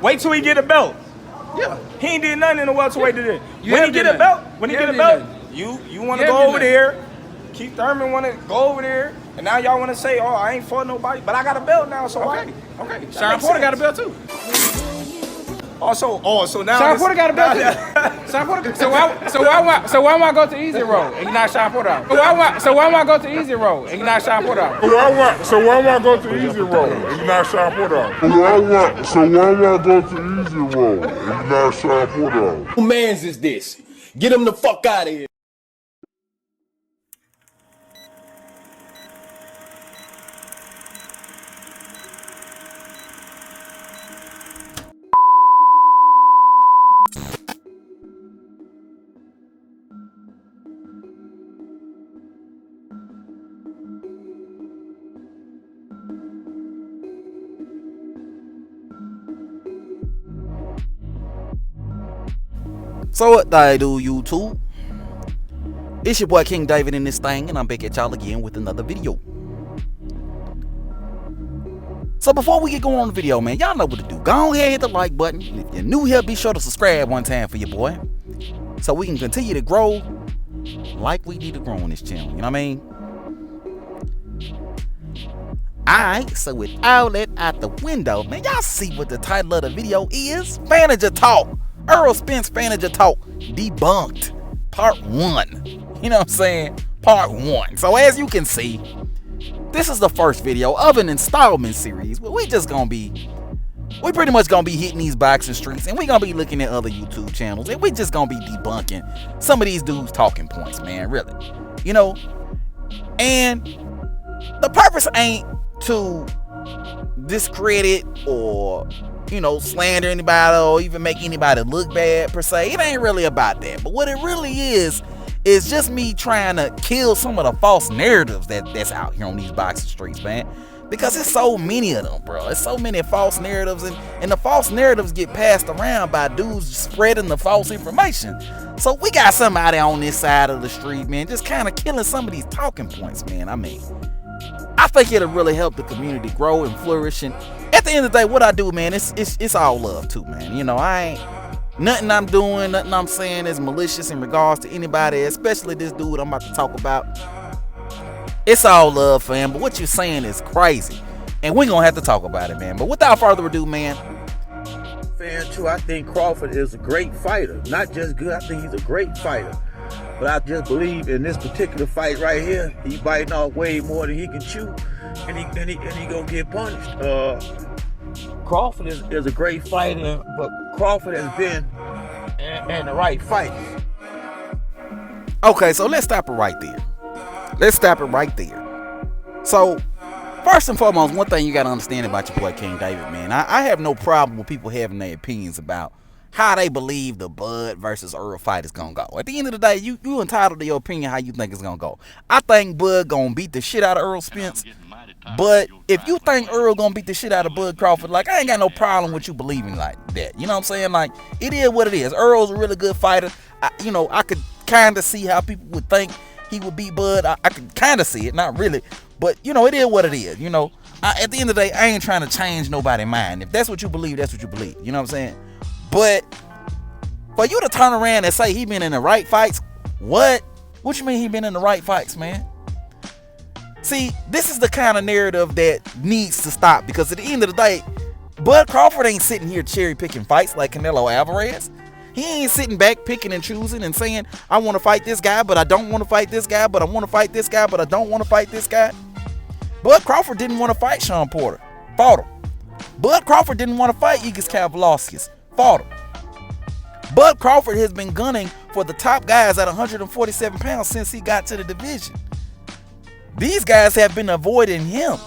Wait till he get a belt. Yeah. He ain't did nothing in the welterweight today. You When have he get did a belt, nothing. when he You get a have belt, did you want to You go have over did there. Keith Thurman want to go over there, and now y'all want to say, "Oh, I ain't fought nobody," but I got a belt now, so why? Okay. Sean Porter got a belt too. So now Sean Porter got a belt too. Sean Porter. So why am I go to easy road and you not Sean Porter out? So why am I go to easy road and you not Sean Porter out? So why am I go to easy road and you not Sean Porter out? So why am I go to easy road and you not Sean Porter out? Who mans is this? Get him the fuck out of here. So what I do, YouTube? It's your boy King David in this thing, and I'm back at y'all again with another video. So before we get going on the video, man, y'all know what to do. Go ahead, hit the like button. And if you're new here, be sure to subscribe one time for your boy, so we can continue to grow like we need to grow on this channel. You know what I mean? Alright, so with all that out the window, man, y'all see what the title of the video is? Fanager Talk. Errol Spence Fanager Talk Debunked Part 1. You know what I'm saying? Part 1. So as you can see, this is the first video of an installment series. But we pretty much gonna be hitting these boxing streets, and we gonna be looking at other YouTube channels, and we just gonna be debunking some of these dudes' talking points, man, really. You know? And the purpose ain't to discredit or, you know, slander anybody or even make anybody look bad per se. It ain't really about that. But what it really is just me trying to kill some of the false narratives that's out here on these boxing streets, man. Because there's so many of them, bro. There's so many false narratives, and the false narratives get passed around by dudes spreading the false information. So we got somebody on this side of the street, man, just kind of killing some of these talking points, man. I mean, I think it'll really help the community grow and flourish. And at the end of the day, what I do, man, it's all love too, man. You know, I ain't nothing I'm doing, nothing I'm saying is malicious in regards to anybody, especially this dude I'm about to talk about. It's all love, fam. But what you're saying is crazy, and we're gonna have to talk about it, man. But without further ado, man. Fan too, I think Crawford is a great fighter. Not just good, I think he's a great fighter. But I just believe in this particular fight right here, he biting off way more than he can chew, and he gonna get punished. Crawford is a great fighter, but Crawford has been in the right fight. Okay, so let's stop it right there. So, first and foremost, one thing you gotta understand about your boy King David, man. I have no problem with people having their opinions about how they believe the Bud versus Earl fight is gonna go. At the end of the day, you entitled to your opinion how you think it's gonna go. I think Bud gonna beat the shit out of Errol Spence. But if you think Earl gonna beat the shit out of Bud Crawford, like, I ain't got no problem with you believing like that. You know what I'm saying? Like, it is what it is. Earl's a really good fighter. I could kind of see how people would think he would beat Bud. I could kind of see it, not really. But, you know, it is what it is. You know, at the end of the day, I ain't trying to change nobody's mind. If that's what you believe, that's what you believe. You know what I'm saying? But for you to turn around and say he been in the right fights, what you mean he been in the right fights, man? See, this is the kind of narrative that needs to stop, because at the end of the day, Bud Crawford ain't sitting here cherry picking fights like Canelo Alvarez. He ain't sitting back picking and choosing and saying, I want to fight this guy, but I don't want to fight this guy, but I want to fight this guy, but I don't want to fight this guy. Bud Crawford didn't want to fight Sean Porter. Fought him. Bud Crawford didn't want to fight Igis Kavalauskas. Fought him. Bud Crawford has been gunning for the top guys at 147 pounds since he got to the division. These guys have been avoiding him.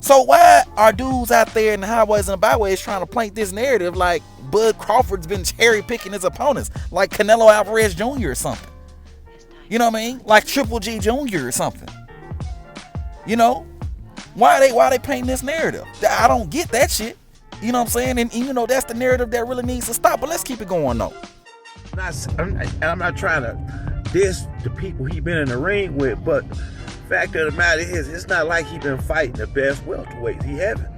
So why are dudes out there in the highways and the byways trying to paint this narrative like Bud Crawford's been cherry picking his opponents, like Canelo Alvarez Jr. or something? You know what I mean? Like Triple G Jr. or something. You know? Why they painting this narrative? I don't get that shit. You know what I'm saying? And you know, that's the narrative that really needs to stop. But let's keep it going though. I'm not trying to diss the people he been in the ring with, but fact of the matter is, it's not like he been fighting the best welterweights. He haven't.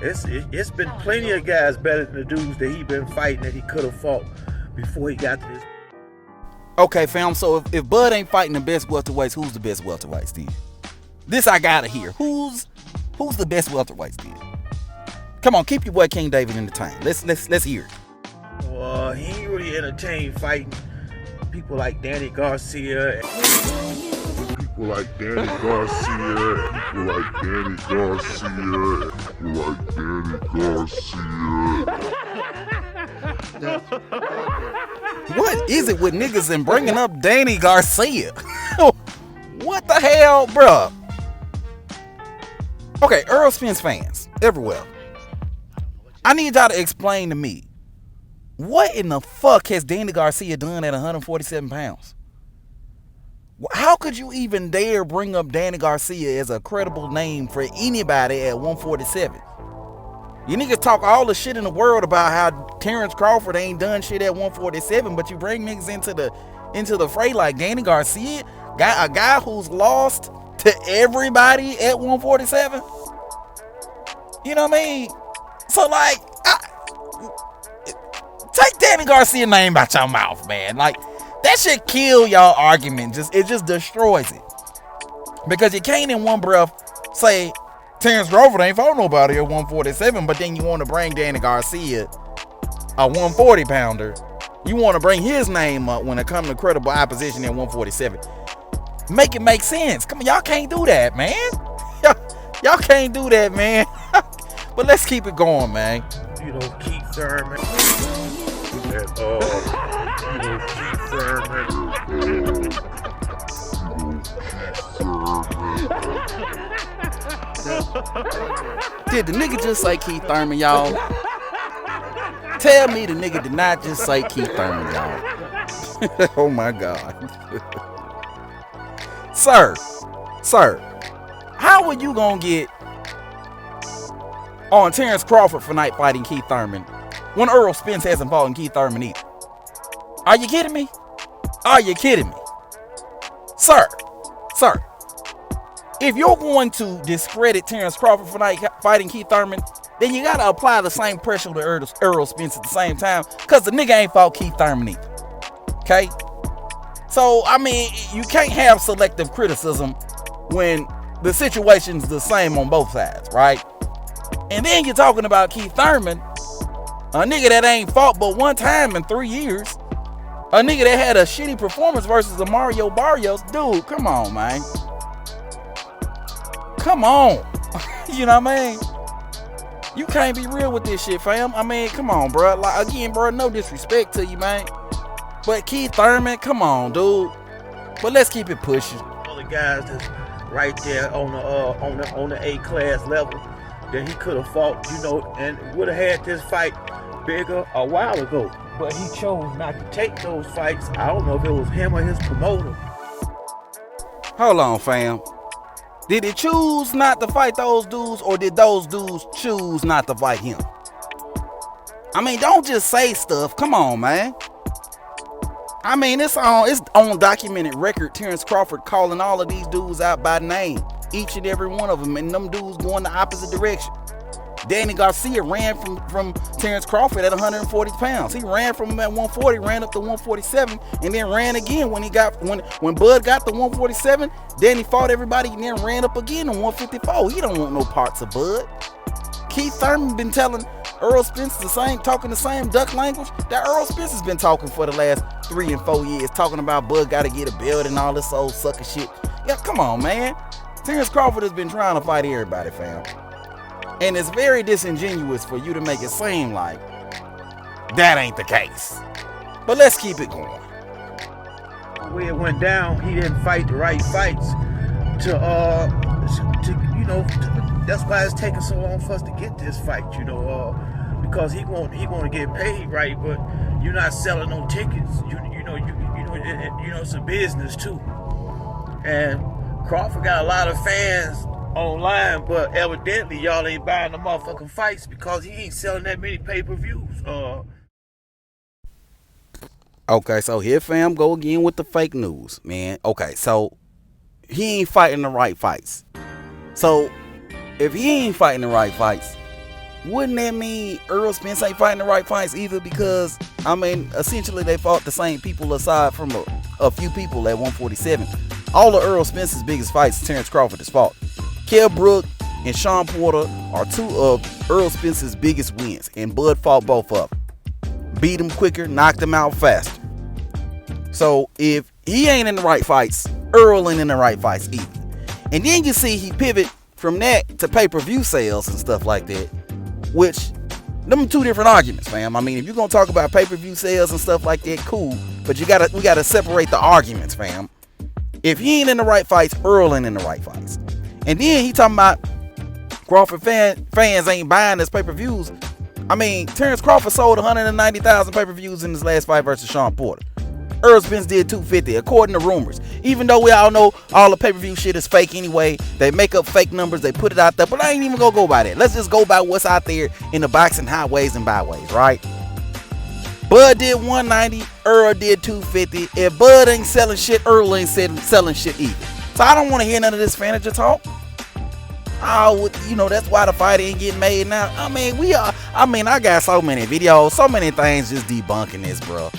It's been plenty of guys better than the dudes that he been fighting that he could have fought before he got to this. Okay, fam. So if Bud ain't fighting the best welterweights, who's the best welterweights then? This I gotta hear. Who's the best welterweights then? Come on, keep your boy King David entertained. Let's hear it. He ain't really entertained fighting people like Danny Garcia. People like Danny Garcia. People like Danny Garcia. People like Danny Garcia. What is it with niggas and bringing up Danny Garcia? What the hell, bruh? Okay, Errol Spence fans everywhere. I need y'all to explain to me, what in the fuck has Danny Garcia done at 147 pounds? How could you even dare bring up Danny Garcia as a credible name for anybody at 147? You niggas talk all the shit in the world about how Terence Crawford ain't done shit at 147, but you bring niggas into the fray like Danny Garcia, a guy who's lost to everybody at 147. You know what I mean? So like, take Danny Garcia's name out your mouth, man. Like, that shit kill y'all argument. It just destroys it. Because you can't in one breath say Terence Crawford ain't fought nobody at 147, but then you want to bring Danny Garcia, a 140 pounder. You want to bring his name up when it comes to credible opposition at 147. Make it make sense. Come on, y'all can't do that, man. Y'all can't do that, man. But let's keep it going, man. You know, Keith Thurman. And, Keith Thurman. Did the nigga just say Keith Thurman, y'all? Tell me the nigga did not just say Keith Thurman, y'all. Oh my God. Sir, how are you gonna get on Terence Crawford for night fighting Keith Thurman when Errol Spence hasn't fought in Keith Thurman either? Are you kidding me? Are you kidding me? Sir, if you're going to discredit Terence Crawford for night fighting Keith Thurman, then you gotta apply the same pressure to Errol Spence at the same time, because the nigga ain't fought Keith Thurman either. Okay? So, I mean, you can't have selective criticism when the situation's the same on both sides, right? And then you're talking about Keith Thurman, a nigga that ain't fought but one time in 3 years. A nigga that had a shitty performance versus a Mario Barrios. Dude, come on, man. Come on. You know what I mean? You can't be real with this shit, fam. I mean, come on, bro. Like, again, bro, no disrespect to you, man. But Keith Thurman, come on, dude. But let's keep it pushing. All the guys that's right there on the A-class level that he could have fought, you know, and would have had this fight bigger a while ago. But he chose not to take those fights. I don't know if it was him or his promoter. Hold on, fam. Did he choose not to fight those dudes, or did those dudes choose not to fight him? I mean, don't just say stuff. Come on, man. I mean, it's on documented record. Terence Crawford calling all of these dudes out by name, each and every one of them, and them dudes going the opposite direction. Danny Garcia ran from Terence Crawford at 140 pounds. He ran from him at 140, ran up to 147, and then ran again when Bud got to 147. Danny fought everybody and then ran up again on 154. He don't want no parts of Bud. Keith Thurman been telling Errol Spence talking the same duck language that Errol Spence has been talking for the last 3 and 4 years, talking about Bud got to get a belt and all this old sucker shit. Yeah, come on, man. Terence Crawford has been trying to fight everybody, fam. And it's very disingenuous for you to make it seem like that ain't the case. But let's keep it going. The way it went down, he didn't fight the right fights that's why it's taking so long for us to get this fight, because he want to get paid right, but you're not selling no tickets. It's a business too. And Crawford got a lot of fans online, but evidently y'all ain't buying the motherfucking fights because he ain't selling that many pay-per-views. Okay, so here fam go again with the fake news, man. Okay, so he ain't fighting the right fights. So if he ain't fighting the right fights, wouldn't that mean Errol Spence ain't fighting the right fights either? Because, I mean, essentially they fought the same people aside from a few people at 147. All of Errol Spence's biggest fights, Terence Crawford has fought. Kell Brook and Shawn Porter are two of Errol Spence's biggest wins, and Bud fought both of them. Beat him quicker, knocked him out faster. So if he ain't in the right fights, Errol ain't in the right fights either. And then you see he pivot from that to pay-per-view sales and stuff like that, which them two different arguments, fam. I mean, if you're gonna talk about pay-per-view sales and stuff like that, cool. But we gotta separate the arguments, fam. If he ain't in the right fights, Errol ain't in the right fights. And then he talking about Crawford fans ain't buying his pay-per-views. I mean, Terence Crawford sold 190,000 pay-per-views in his last fight versus Shawn Porter. Errol Spence did 250, according to rumors. Even though we all know all the pay-per-view shit is fake anyway, they make up fake numbers, they put it out there, but I ain't even gonna go by that. Let's just go by what's out there in the boxing highways and byways, right? Bud did 190, Errol did 250. If Bud ain't selling shit, Errol ain't selling shit either. So I don't want to hear none of this Fanager talk. Oh, you know, that's why the fight ain't getting made now. I mean, I got so many videos, so many things just debunking this, bro.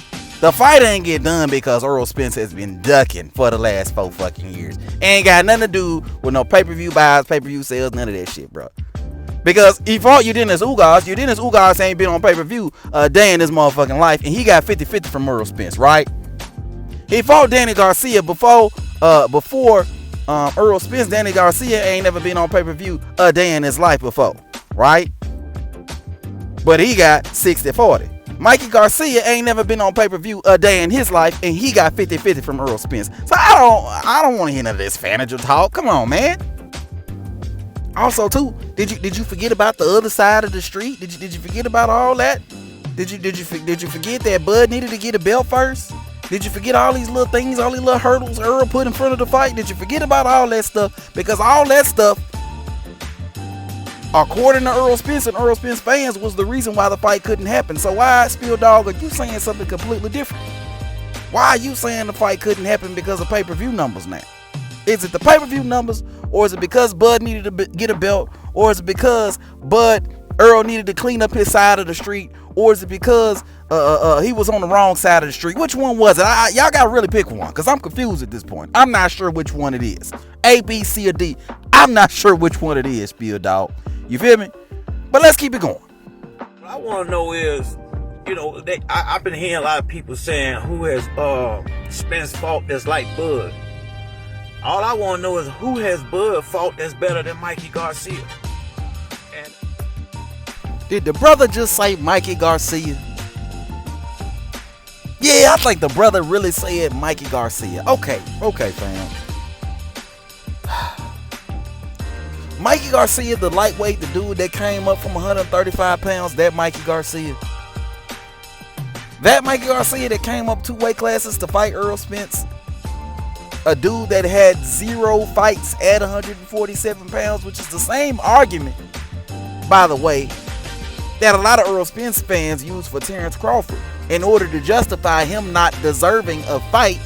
The fight ain't get done because Errol Spence has been ducking for the last 4 fucking years. Ain't got nothing to do with no pay-per-view buys, pay-per-view sales, none of that shit, bro. Because he fought Eudenis Ugas. Eudenis Ugas ain't been on pay-per-view a day in his motherfucking life, and he got 50-50 from Errol Spence, right? He fought Danny Garcia before Errol Spence. Danny Garcia ain't never been on pay-per-view a day in his life before, right? But he got 60-40. Mikey Garcia ain't never been on pay-per-view a day in his life, and he got 50-50 from Errol Spence. So I don't want to hear none of this Fanager talk. Come on, man. Also, too, did you forget about the other side of the street? Did you forget about all that? Did you forget that Bud needed to get a belt first? Did you forget all these little things, all these little hurdles Errol put in front of the fight? Did you forget about all that stuff? Because all that stuff, according to Errol Spence and Errol Spence fans, was the reason why the fight couldn't happen. So why, Spill Dog, are you saying something completely different? Why are you saying the fight couldn't happen because of pay-per-view numbers now? Is it the pay-per-view numbers, or is it because Bud needed to get a belt, or is it because Errol needed to clean up his side of the street, or is it because he was on the wrong side of the street? Which one was it? Y'all gotta really pick one, because I'm confused at this point. I'm not sure which one it is. A, B, C, or D. I'm not sure which one it is, Spill Dog. You feel me? But let's keep it going. What I want to know is, you know, I've been hearing a lot of people saying who has Spence fought that's like Bud. All I want to know is who has Bud fought that's better than Mikey Garcia. And did the brother just say Mikey Garcia? Yeah, I think the brother really said Mikey Garcia. Okay, fam. Mikey Garcia, the lightweight, the dude that came up from 135 pounds, that Mikey Garcia. That Mikey Garcia that came up 2 weight classes to fight Errol Spence. A dude that had 0 fights at 147 pounds, which is the same argument, by the way, that a lot of Errol Spence fans use for Terence Crawford in order to justify him not deserving a fight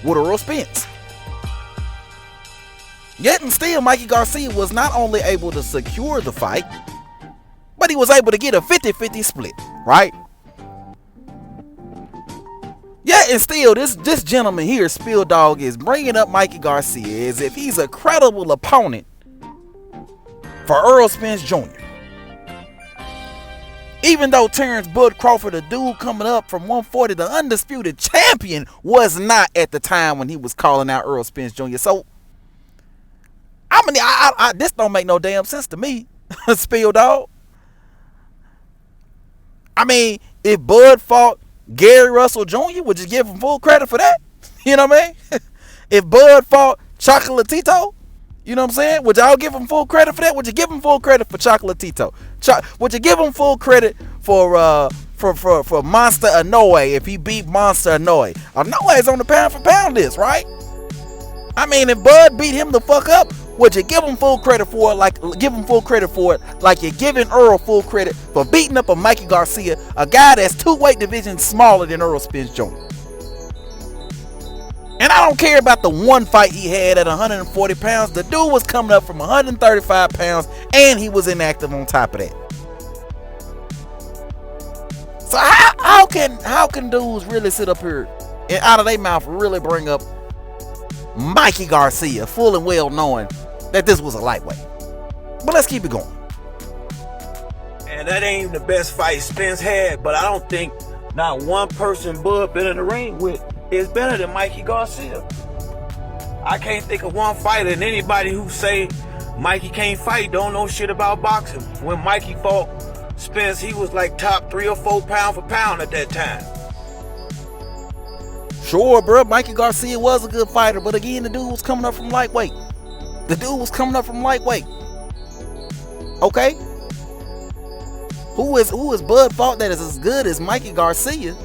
with Errol Spence. Yet and still, Mikey Garcia was not only able to secure the fight, but he was able to get a 50-50 split, right? Yeah, and still, this gentleman here, Spill Dog, is bringing up Mikey Garcia as if he's a credible opponent for Errol Spence Jr. Even though Terence Bud Crawford, a dude coming up from 140, the undisputed champion, was not at the time when he was calling out Errol Spence Jr. So, this don't make no damn sense to me, Spill Dog. I mean, if Bud fought Gary Russell Jr., would you give him full credit for that? You know what I mean? If Bud fought Chocolatito, you know what I'm saying? Would y'all give him full credit for that? Would you give him full credit for Chocolatito? Would you give him full credit for Monster Inoue if he beat Monster Inoue? Inoue is on the pound for pound list, right? I mean, if Bud beat him the fuck up, would you give him full credit for it like you're giving Errol full credit for beating up a Mikey Garcia, a guy that's 2 weight divisions smaller than Errol Spence Jr.? And I don't care about the one fight he had at 140 pounds. The dude was coming up from 135 pounds, and he was inactive on top of that. So how can dudes really sit up here and out of their mouth really bring up Mikey Garcia, full and well knowing that this was a lightweight? But let's keep it going. And that ain't the best fight Spence had, but I don't think not one person Bud been in the ring with is better than Mikey Garcia. I can't think of one fighter, and anybody who say Mikey can't fight don't know shit about boxing. When Mikey fought Spence, he was like top 3 or 4 pound for pound at that time. Sure, bro, Mikey Garcia was a good fighter, but again, the dude was coming up from lightweight. Okay? Who is Bud fought that is as good as Mikey Garcia?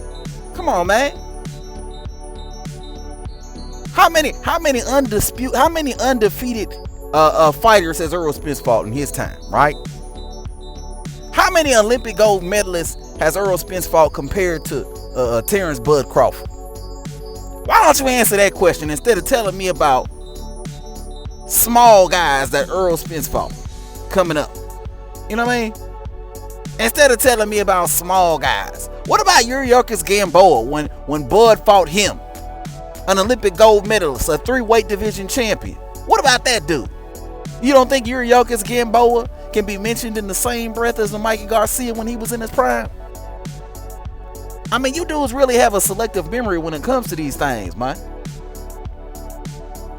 Come on, man. How many undefeated fighters has Errol Spence fought in his time, right? How many Olympic gold medalists has Errol Spence fought compared to Terence Bud Crawford? Why don't you answer that question instead of telling me about small guys that Errol Spence fought coming up? You know what I mean? Instead of telling me about small guys. What about Yuriorkis Gamboa when Bud fought him? An Olympic gold medalist, a 3-weight division champion. What about that dude? You don't think Yuriorkis Gamboa can be mentioned in the same breath as Mikey Garcia when he was in his prime? I mean, you dudes really have a selective memory when it comes to these things, man.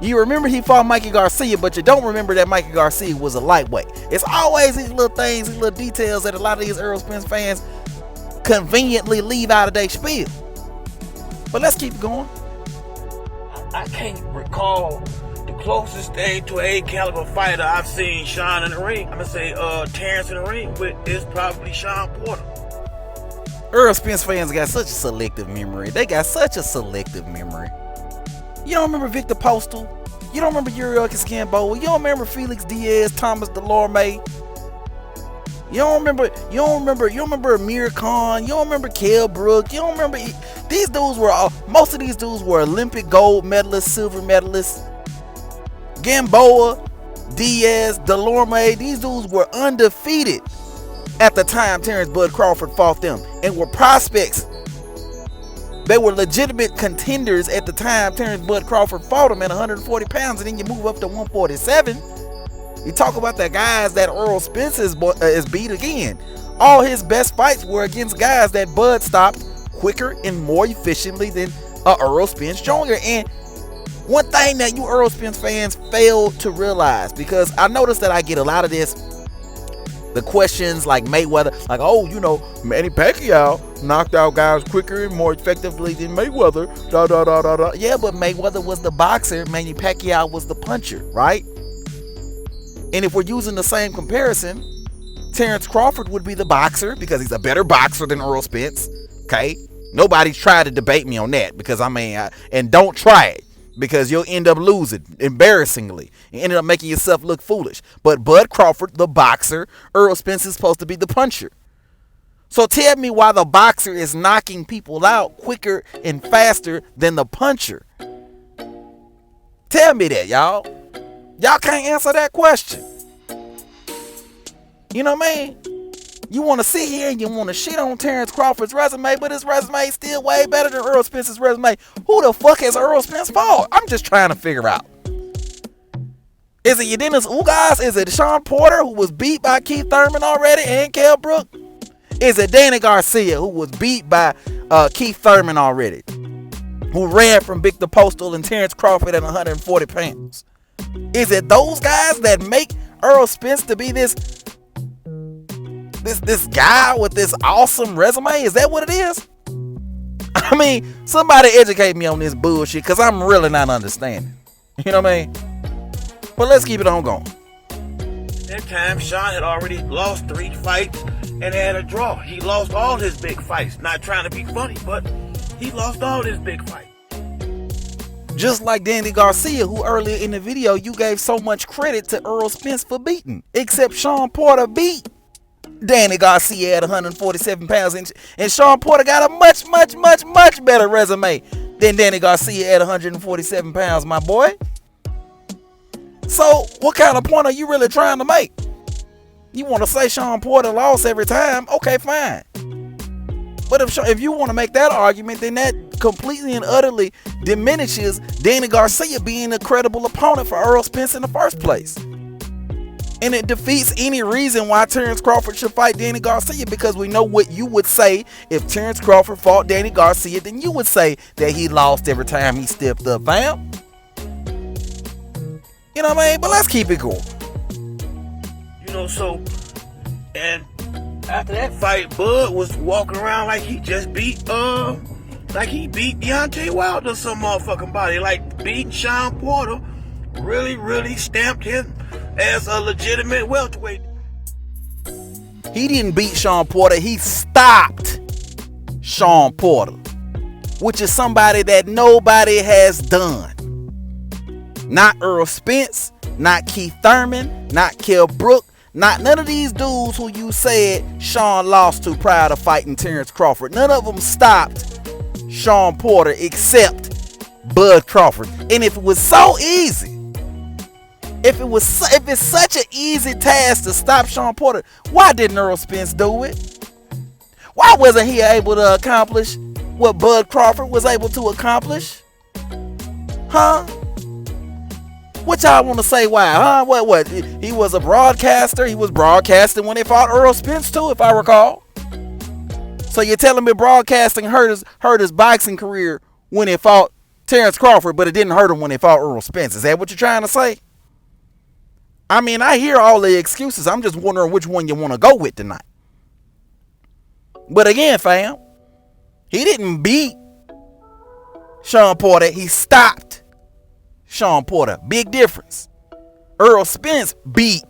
You remember he fought Mikey Garcia, but you don't remember that Mikey Garcia was a lightweight. It's always these little things, these little details that a lot of these Errol Spence fans conveniently leave out of their spiel. But let's keep going. I can't recall the closest thing to an A-caliber fighter I've seen Sean in the ring. I'm gonna say Terence in the ring with is probably Sean Porter. Errol Spence fans got such a selective memory. They got such a selective memory. You don't remember Victor Postal? You don't remember Yuriorkis Gamboa? You don't remember Felix Diaz, Thomas Delorme? You don't remember Amir Khan? You don't remember Kell Brook? You don't remember these dudes most of these dudes were Olympic gold medalists, silver medalists. Gamboa, Diaz, Delorme, these dudes were undefeated at the time Terence Bud Crawford fought them and were prospects. They were legitimate contenders at the time Terence Bud Crawford fought them at 140 pounds, and then you move up to 147. You talk about the guys that Errol Spence is beat again. All his best fights were against guys that Bud stopped quicker and more efficiently than Errol Spence Jr. And one thing that you Errol Spence fans fail to realize, because I noticed that I get a lot of this, the questions like Mayweather, like, oh, you know, Manny Pacquiao knocked out guys quicker and more effectively than Mayweather. Yeah, but Mayweather was the boxer, Manny Pacquiao was the puncher, right? And if we're using the same comparison, Terence Crawford would be the boxer because he's a better boxer than Errol Spence. Okay? Nobody's tried to debate me on that because and don't try it because you'll end up losing embarrassingly. You ended up making yourself look foolish. But Bud Crawford, the boxer, Errol Spence is supposed to be the puncher. So tell me why the boxer is knocking people out quicker and faster than the puncher. Tell me that, y'all. Y'all can't answer that question. You know what I mean? You want to sit here and you want to shit on Terence Crawford's resume, but his resume is still way better than Errol Spence's resume. Who the fuck has Errol Spence fought? I'm just trying to figure out. Is it Yadinas Ugas? Is it Sean Porter, who was beat by Keith Thurman already, and Kell Brook? Is it Danny Garcia, who was beat by Keith Thurman already, who ran from Victor Postal and Terence Crawford at 140 pounds? Is it those guys that make Errol Spence to be this guy with this awesome resume? Is that what it is? I mean, somebody educate me on this bullshit because I'm really not understanding. You know what I mean? But let's keep it on going. That time, Sean had already lost 3 fights and had a draw. He lost all his big fights. Not trying to be funny, but he lost all his big fights. Just like Danny Garcia, who earlier in the video you gave so much credit to Errol Spence for beating. Except Sean Porter beat Danny Garcia at 147 pounds. And Sean Porter got a much, much, much, much better resume than Danny Garcia at 147 pounds, my boy. So, what kind of point are you really trying to make? You want to say Sean Porter lost every time? Okay, fine. But if you want to make that argument, then that completely and utterly diminishes Danny Garcia being a credible opponent for Errol Spence in the first place. And it defeats any reason why Terence Crawford should fight Danny Garcia, because we know what you would say if Terence Crawford fought Danny Garcia. Then you would say that he lost every time he stepped up, fam. You know what I mean? But let's keep it cool. You know, so, and after that fight, Bud was walking around like he just beat, like he beat Deontay Wilder or some motherfucking body. Like beating Sean Porter really stamped him as a legitimate welterweight. He didn't beat Sean Porter. He stopped Sean Porter, which is somebody that nobody has done. Not Errol Spence, not Keith Thurman, not Kell Brook, not none of these dudes who you said Sean lost to prior to fighting Terence Crawford. None of them stopped Sean Porter except Bud Crawford. And if it was so easy, if it's such an easy task to stop Sean Porter, why didn't Errol Spence do it? Why wasn't he able to accomplish what Bud Crawford was able to accomplish? Huh? What y'all want to say why? Huh? What? He was a broadcaster. He was broadcasting when they fought Errol Spence too, if I recall. So you're telling me broadcasting hurt his boxing career when he fought Terence Crawford, but it didn't hurt him when he fought Errol Spence? Is that what you're trying to say? I mean, I hear all the excuses. I'm just wondering which one you want to go with tonight. But again, fam, he didn't beat Sean Porter. He stopped Sean Porter. Big difference. Errol Spence beat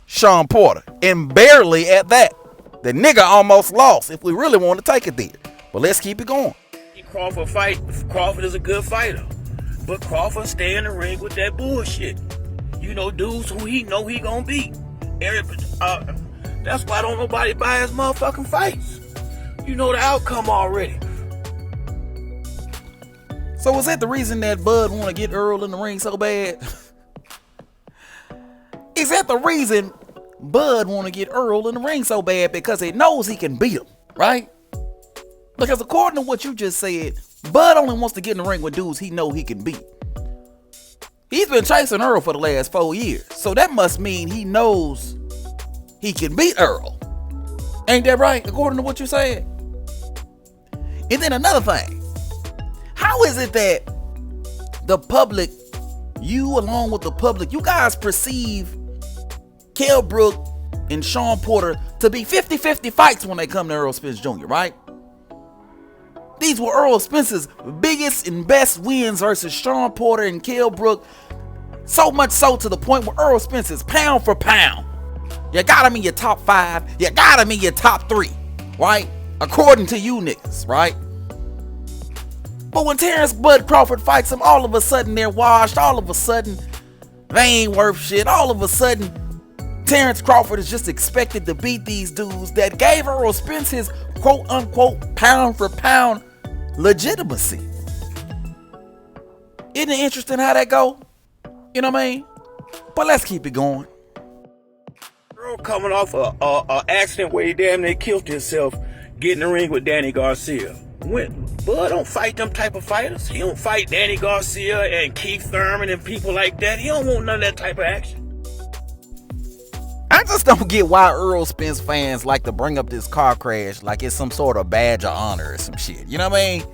Sean Porter, and barely at that. The nigga almost lost, if we really want to take it there. But let's keep it going. Crawford fight. Crawford is a good fighter, but Crawford stay in the ring with that bullshit. You know, dudes who he know he gonna beat. That's why don't nobody buy his motherfucking fights. You know the outcome already. So is that the reason that Bud want to get Earl in the ring so bad? Is that the reason Bud want to get Earl in the ring so bad? Because he knows he can beat him, right? Because according to what you just said, Bud only wants to get in the ring with dudes he know he can beat. He's been chasing Earl for the last 4 years. So that must mean he knows he can beat Earl. Ain't that right? According to what you said. And then another thing. How is it that the public, you along with the public, you guys perceive Kell Brook and Sean Porter to be 50-50 fights when they come to Errol Spence Jr., right? These were Errol Spence's biggest and best wins versus Sean Porter and Kell Brook. So much so to the point where Errol Spence is pound for pound. You got him in your top 5. You got him in your top 3, right? According to you niggas, right? But when Terence Bud Crawford fights him, all of a sudden they're washed. All of a sudden they ain't worth shit. All of a sudden Terence Crawford is just expected to beat these dudes that gave Errol Spence his quote unquote pound for pound legitimacy. Isn't it interesting how that go? You know what I mean? But let's keep it going. Earl coming off a accident where he damn near killed himself getting in the ring with Danny Garcia. When Bud don't fight them type of fighters. He don't fight Danny Garcia and Keith Thurman and people like that. He don't want none of that type of action. I just don't get why Errol Spence fans like to bring up this car crash like it's some sort of badge of honor or some shit. You know what I mean?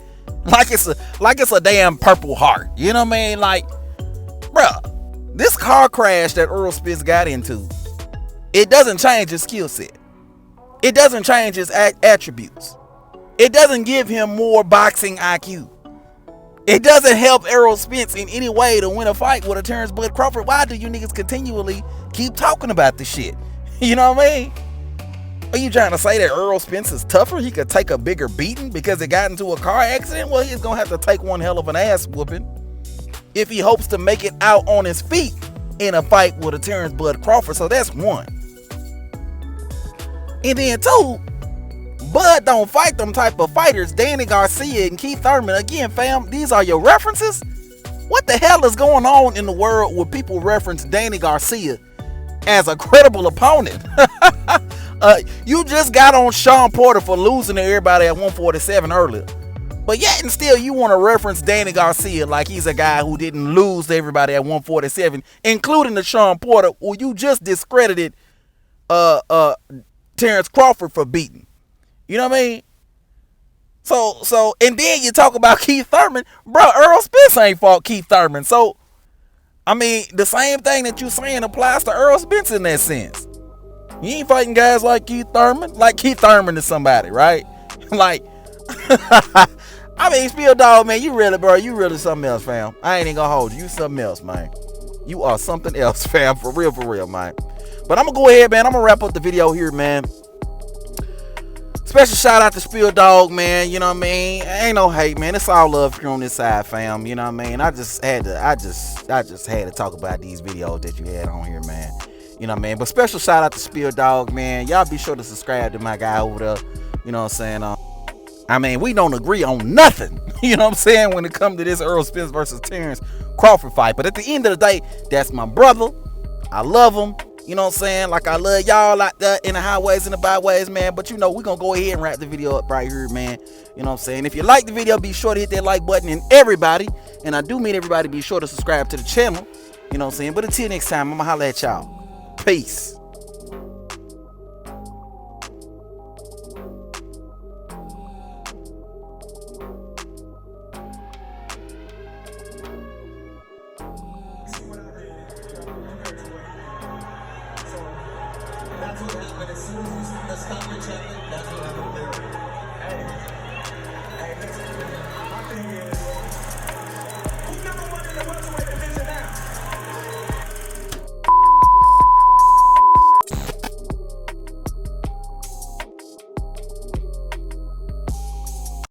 Like it's a damn Purple Heart. You know what I mean? Like, bruh, this car crash that Errol Spence got into, it doesn't change his skill set. It doesn't change his attributes. It doesn't give him more boxing IQ. It doesn't help Errol Spence in any way to win a fight with a Terence Bud Crawford. Why do you niggas continually keep talking about this shit? You know what I mean? Are you trying to say that Errol Spence is tougher? He could take a bigger beating because he got into a car accident? Well, he's going to have to take one hell of an ass whooping if he hopes to make it out on his feet in a fight with a Terence Bud Crawford. So that's one. And then two, Bud don't fight them type of fighters, Danny Garcia and Keith Thurman. Again, fam, these are your references? What the hell is going on in the world where people reference Danny Garcia as a credible opponent? You just got on Sean Porter for losing to everybody at 147 earlier. But yet and still, you want to reference Danny Garcia like he's a guy who didn't lose to everybody at 147, including the Sean Porter, who you just discredited Terence Crawford for beating. You know what I mean? So, and then you talk about Keith Thurman. Bro, Errol Spence ain't fought Keith Thurman. So, I mean, the same thing that you saying applies to Errol Spence in that sense. You ain't fighting guys like Keith Thurman. Like Keith Thurman is somebody, right? Like, I mean, Spill Dog, man, you really something else, fam. I ain't even gonna hold you. You something else, man. You are something else, fam. For real, man. But I'm gonna go ahead, man. I'm gonna wrap up the video here, man. Special shout out to Spill Dog, man. You know what I mean? Ain't no hate, man. It's all love here on this side, fam. You know what I mean? I just had to talk about these videos that you had on here, man. You know what I mean? But special shout out to Spill Dog, man. Y'all be sure to subscribe to my guy over there. You know what I'm saying? I mean, we don't agree on nothing. You know what I'm saying? When it comes to this Errol Spence versus Terence Crawford fight. But at the end of the day, that's my brother. I love him. You know what I'm saying? Like I love y'all like that in the highways and the byways, man. But you know, we're going to go ahead and wrap the video up right here, man. You know what I'm saying? If you like the video, be sure to hit that like button. And everybody, and I do mean everybody, be sure to subscribe to the channel. You know what I'm saying? But until next time, I'm going to holler at y'all. Peace.